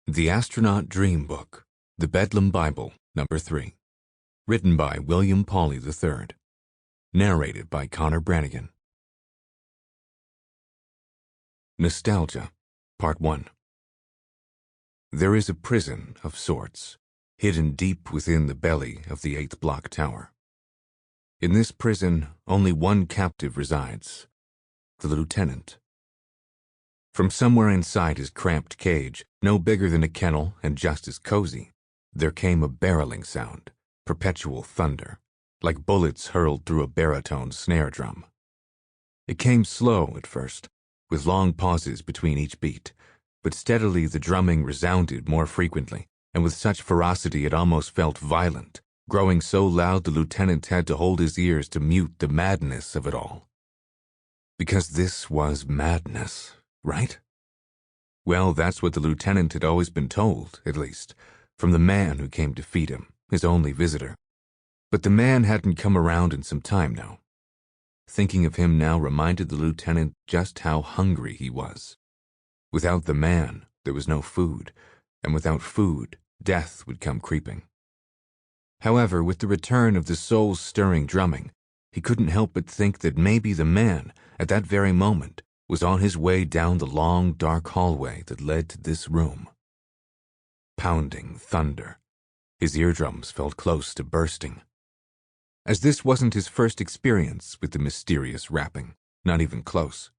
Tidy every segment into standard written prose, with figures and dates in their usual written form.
The Astronaut Dream Book, The Bedlam Bible, Number 3. Written by William Pauley III. Narrated by Brannigan. Nostalgia, Part 1. There is a prison of sorts, hidden deep within the belly of the 8th block tower. In this prison, only one captive resides, the lieutenant. From somewhere inside his cramped cage, no bigger than a kennel and just as cozy, there came a barreling sound, perpetual thunder, like bullets hurled through a baritone snare drum. It came slow at first, with long pauses between each beat, but steadily the drumming resounded more frequently, and with such ferocity it almost felt violent, growing so loud the lieutenant had to hold his ears to mute the madness of it all. Because this was madness, right? Well, that's what the lieutenant had always been told, at least, from the man who came to feed him, his only visitor. But the man hadn't come around in some time now. Thinking of him now reminded the lieutenant just how hungry he was. Without the man, there was no food, and without food, death would come creeping. However, with the return of the soul-stirring drumming, he couldn't help but think that maybe the man, at that very moment, was on his way down the long, dark hallway that led to this room. Pounding thunder. His eardrums felt close to bursting. As this wasn't his first experience with the mysterious rapping, not even close.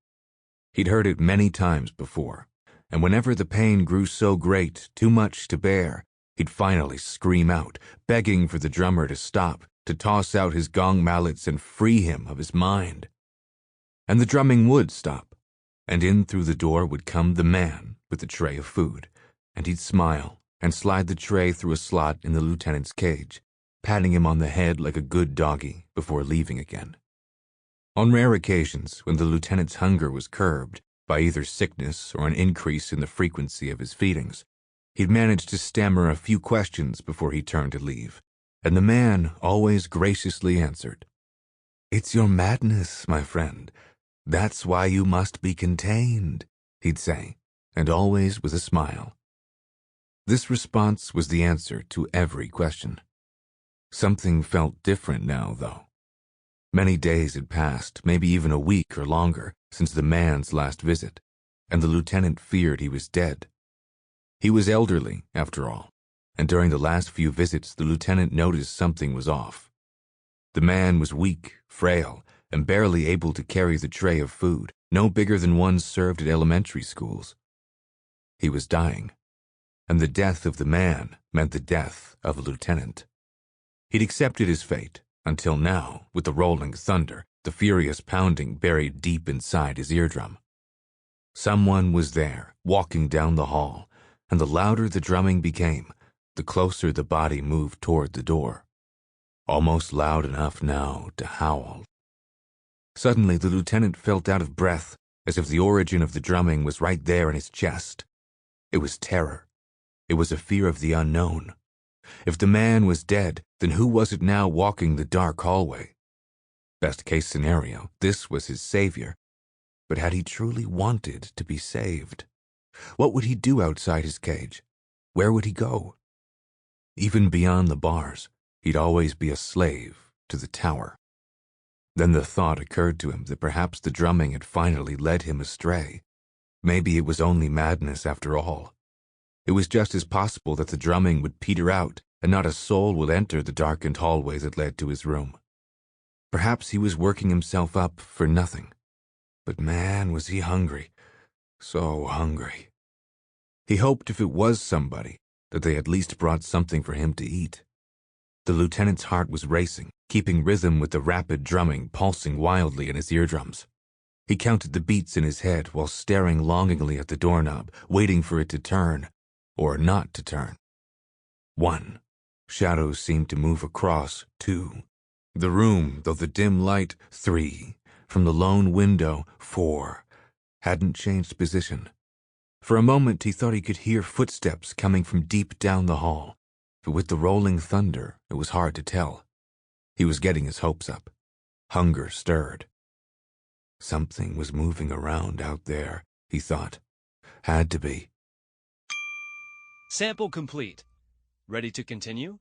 He'd heard it many times before, and whenever the pain grew so great, too much to bear, he'd finally scream out, begging for the drummer to stop, to toss out his gong mallets and free him of his mind. And the drumming would stop, and in through the door would come the man with the tray of food, and he'd smile and slide the tray through a slot in the lieutenant's cage, patting him on the head like a good doggy before leaving again. On rare occasions, when the lieutenant's hunger was curbed by either sickness or an increase in the frequency of his feedings, he'd manage to stammer a few questions before he turned to leave, and the man always graciously answered, "It's your madness, my friend. That's why you must be contained," he'd say, and always with a smile. This response was the answer to every question. Something felt different now, though. Many days had passed, maybe even a week or longer, since the man's last visit, and the lieutenant feared he was dead. He was elderly, after all, and during the last few visits the lieutenant noticed something was off. The man was weak, frail, and barely able to carry the tray of food, no bigger than one served at elementary schools. He was dying, and the death of the man meant the death of a lieutenant. He'd accepted his fate, until now, with the rolling thunder, the furious pounding buried deep inside his eardrum. Someone was there, walking down the hall, and the louder the drumming became, the closer the body moved toward the door. Almost loud enough now to howl. Suddenly, the lieutenant felt out of breath, as if the origin of the drumming was right there in his chest. It was terror. It was a fear of the unknown. If the man was dead, then who was it now walking the dark hallway? Best case scenario, this was his savior. But had he truly wanted to be saved? What would he do outside his cage? Where would he go? Even beyond the bars, he'd always be a slave to the tower. Then the thought occurred to him that perhaps the drumming had finally led him astray. Maybe it was only madness after all. It was just as possible that the drumming would peter out and not a soul would enter the darkened hallway that led to his room. Perhaps he was working himself up for nothing. But man, was he hungry. So hungry. He hoped if it was somebody, that they at least brought something for him to eat. The lieutenant's heart was racing, keeping rhythm with the rapid drumming pulsing wildly in his eardrums. He counted the beats in his head while staring longingly at the doorknob, waiting for it to turn, or not to turn. 1. Shadows seemed to move across. 2. The room, though the dim light. 3. From the lone window. 4. Hadn't changed position. For a moment he thought he could hear footsteps coming from deep down the hall, but with the rolling thunder it was hard to tell. He was getting his hopes up. Hunger stirred. Something was moving around out there, he thought. Had to be. Sample complete. Ready to continue?